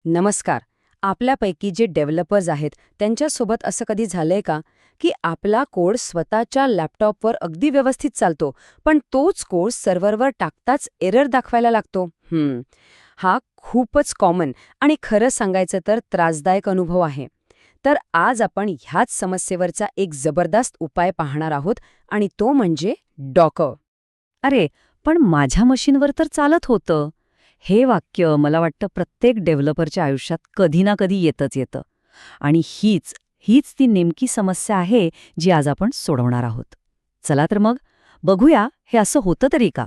नमस्कार. आपल्यापैकी जे डेव्हलपर्स आहेत त्यांच्यासोबत असं कधी झालंय का की आपला कोड स्वतःच्या लॅपटॉपवर अगदी व्यवस्थित चालतो, पण तोच कोड सर्व्हरवर टाकताच एरर दाखवायला लागतो? हा खूपच कॉमन आणि खरं सांगायचं तर त्रासदायक अनुभव आहे. तर आज आपण ह्याच समस्येवरचा एक जबरदस्त उपाय पाहणार आहोत आणि तो म्हणजे डॉकर. अरे, पण माझ्या मशीनवर तर चालत होतं. हे वाक्य मला वाटतं प्रत्येक डेव्हलपरच्या आयुष्यात कधी ना कधी येतच येतं. आणि हीच ती नेमकी समस्या आहे जी आज आपण सोडवणार आहोत. चला तर मग बघूया हे असं होतं तरी का?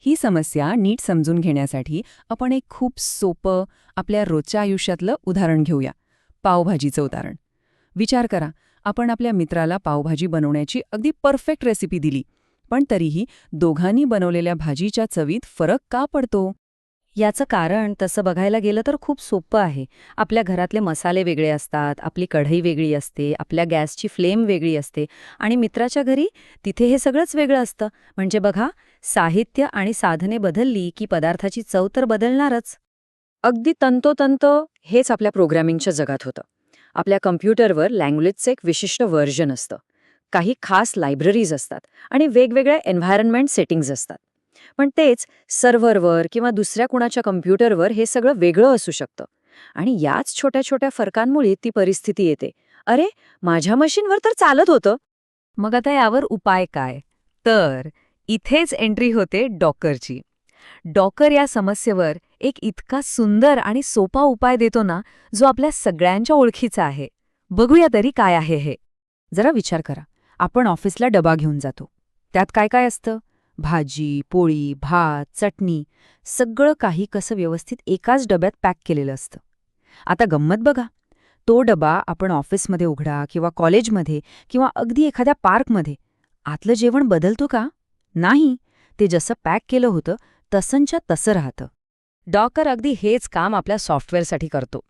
ही समस्या नीट समजून घेण्यासाठी आपण एक खूप सोपं, आपल्या रोजच्या आयुष्यातलं उदाहरण घेऊया. पावभाजीचं उदाहरण. विचार करा, आपण आपल्या मित्राला पावभाजी बनवण्याची अगदी परफेक्ट रेसिपी दिली, पण तरीही दोघांनी बनवलेल्या भाजीच्या चवीत फरक का पडतो? याचं कारण तसं बघायला गेलं तर खूप सोपं आहे. आपल्या घरातले मसाले वेगळे असतात, आपली कढई वेगळी असते, आपल्या गॅसची फ्लेम वेगळी असते आणि मित्राच्या घरी तिथे हे सगळंच वेगळं असतं. म्हणजे बघा, साहित्य आणि साधने बदलली की पदार्थाची चव तर बदलणारच. अगदी तंतोतंत हेच आपल्या प्रोग्रॅमिंगच्या जगात होतं. आपल्या कम्प्युटरवर लँग्वेजचं एक विशिष्ट व्हर्जन असतं. काही खास लायब्ररीज असतात आणि वेगवेगळ्या एन्व्हायरनमेंट सेटिंग्ज असतात. पण तेच सर्व्हरवर किंवा दुसऱ्या कुणाच्या कम्प्युटरवर हे सगळं वेगळं असू शकतं. आणि याच छोट्या छोट्या फरकांमुळे ती परिस्थिती येते. अरे, माझ्या मशीनवर तर चालत होतं. मग आता यावर उपाय काय? तर इथेच एंट्री होते डॉकरची. डॉकर या समस्येवर एक इतका सुंदर आणि सोपा उपाय देतो ना, जो आपल्या सगळ्यांच्या ओळखीचा आहे. बघूया तरी काय आहे हे. जरा विचार करा, आपण ऑफिसला डबा घेऊन जातो. त्यात काय काय असतं? भाजी, पोळी, भात, चटणी, सगळं काही कसं व्यवस्थित एकाच डब्यात पॅक केलेलं असतं. आता गंमत बघा, तो डबा आपण ऑफिसमध्ये उघडा किंवा कॉलेजमध्ये किंवा अगदी एखाद्या पार्कमध्ये, आतलं जेवण बदलतो का? नाही. ते जसं पॅक केलं होतं तसंच्या तसं राहतं. डॉकर अगदी हेच काम आपल्या सॉफ्टवेअरसाठी करतो.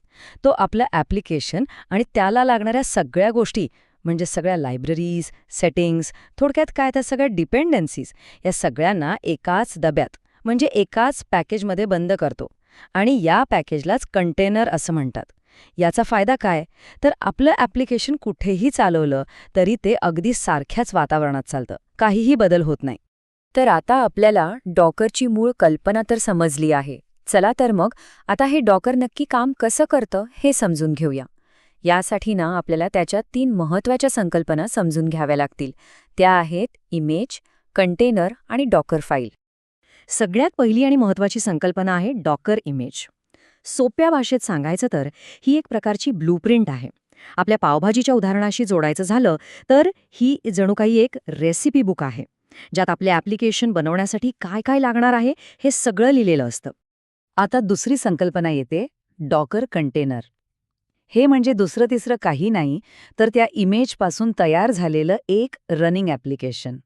तो आपलं ॲप्लिकेशन आणि त्याला लागणाऱ्या सगळ्या गोष्टी, म्हणजे सगळ्या लायब्ररीज, सेटिंग्ज, थोडक्यात काय त्या सगळ्या डिपेंडन्सीज, या सगळ्यांना एकाच डब्यात म्हणजे एकाच पॅकेजमध्ये बंद करतो. आणि या पॅकेजलाच कंटेनर असं म्हणतात. याचा फायदा काय? तर आपलं ॲप्लिकेशन कुठेही चालवलं तरी ते अगदी सारख्याच वातावरणात चालतं, काहीही बदल होत नाही. तर आता आपल्याला डॉकरची मूळ कल्पना तर समजली आहे. चला तर मग आता हे डॉकर नक्की काम कसं करतं हे समजून घेऊया. यासाठी ना आपल्याला त्याच्या 3 महत्त्वाच्या संकल्पना समजून घ्याव्या लागतील. त्या आहेत इमेज, कंटेनर आणि डॉकर फाईल. सगळ्यात पहिली आणि महत्त्वाची संकल्पना आहे डॉकर इमेज. सोप्या भाषेत सांगायचं तर ही एक प्रकारची ब्लूप्रिंट आहे. आपल्या पावभाजीच्या उदाहरणाशी जोडायचं झालं तर ही जणू काही एक रेसिपी बुक आहे, ज्यात आपले ॲप्लिकेशन बनवण्यासाठी काय काय लागणार आहे हे सगळं लिहिलेलं असतं. आता दुसरी संकल्पना येते डॉकर कंटेनर. हे म्हणजे दुसरं तिसरं काही नाही, तर त्या इमेजपासून तयार झालेलं एक रनिंग ॲप्लिकेशन.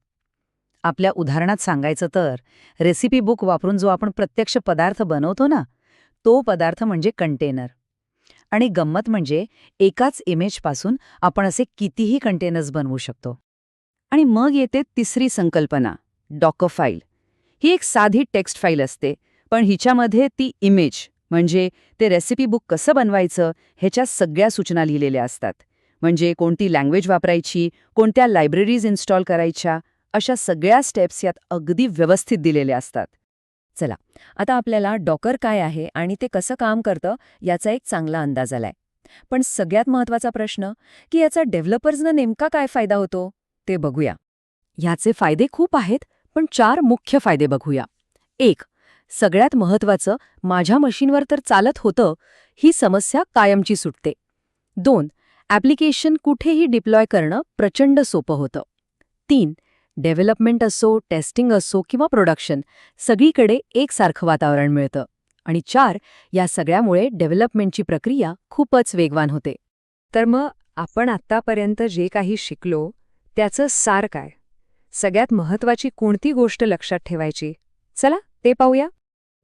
आपल्या उदाहरणात सांगायचं तर रेसिपी बुक वापरून जो आपण प्रत्यक्ष पदार्थ बनवतो ना, तो पदार्थ म्हणजे कंटेनर. आणि गंमत म्हणजे एकाच इमेजपासून आपण असे कितीही कंटेनर्स बनवू शकतो. आणि मग येते तिसरी संकल्पना, डॉकर फाईल. ही एक साधी टेक्स्ट फाईल असते, पण हिच्यामध्ये ती इमेज म्हणजे ते रेसिपी बुक कसं बनवायचं ह्याच्या सगळ्या सूचना लिहिलेल्या असतात. म्हणजे कोणती लँग्वेज वापरायची, कोणत्या लायब्ररीज इन्स्टॉल करायच्या, अशा सगळ्या स्टेप्स यात अगदी व्यवस्थित दिलेल्या असतात. चला, आता आपल्याला डॉकर काय आहे आणि ते कसं काम करतं याचा एक चांगला अंदाज आलाय. पण सगळ्यात महत्त्वाचा प्रश्न की याचा डेव्हलपर्सना नेमका काय फायदा होतो ते बघूया. ह्याचे फायदे खूप आहेत, पण 4 मुख्य फायदे बघूया. 1. सगळ्यात महत्त्वाचं, माझ्या मशीनवर तर चालत होतं, ही समस्या कायमची सुटते. 2. ॲप्लिकेशन कुठेही डिप्लॉय करणं प्रचंड सोपं होतं. 3. डेव्हलपमेंट असो, टेस्टिंग असो किंवा प्रोडक्शन, सगळीकडे एकसारखं वातावरण मिळतं. आणि 4. या सगळ्यामुळे डेव्हलपमेंटची प्रक्रिया खूपच वेगवान होते. तर मग आपण आत्तापर्यंत जे काही शिकलो त्याचं सार काय? सगळ्यात महत्त्वाची कोणती गोष्ट लक्षात ठेवायची? चला ते पाहूया.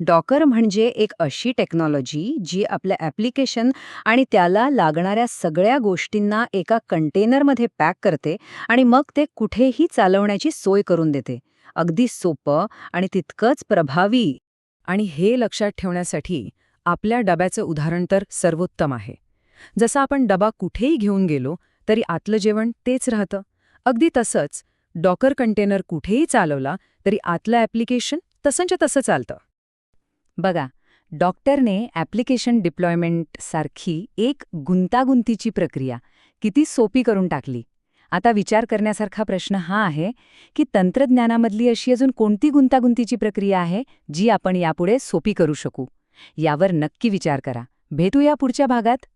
डॉकर म्हणजे एक अशी टेक्नॉलॉजी जी आपलं ॲप्लिकेशन आणि त्याला लागणाऱ्या सगळ्या गोष्टींना एका कंटेनरमध्ये पॅक करते आणि मग ते कुठेही चालवण्याची सोय करून देते. अगदी सोपं आणि तितकंच प्रभावी. आणि हे लक्षात ठेवण्यासाठी आपल्या डब्याचं उदाहरण तर सर्वोत्तम आहे. जसं आपण डबा कुठेही घेऊन गेलो तरी आतलं जेवण तेच राहतं. अगदी तसंच डॉकर कंटेनर कुठेही चालवला तरी आतलं ॲप्लिकेशन तसंच्या तसं चालतं. बघा, डॉक्टरने ॲप्लिकेशन डिप्लॉयमेंट सारखी एक गुंतागुंतीची प्रक्रिया किती सोपी करून टाकली. आता विचार करण्यासारखा प्रश्न हा आहे की तंत्रज्ञानामधली अशी अजून कोणती गुंतागुंतीची प्रक्रिया आहे जी आपण यापुढे सोपी करू शकू. यावर नक्की विचार करा. भेटूया पुढच्या भागात.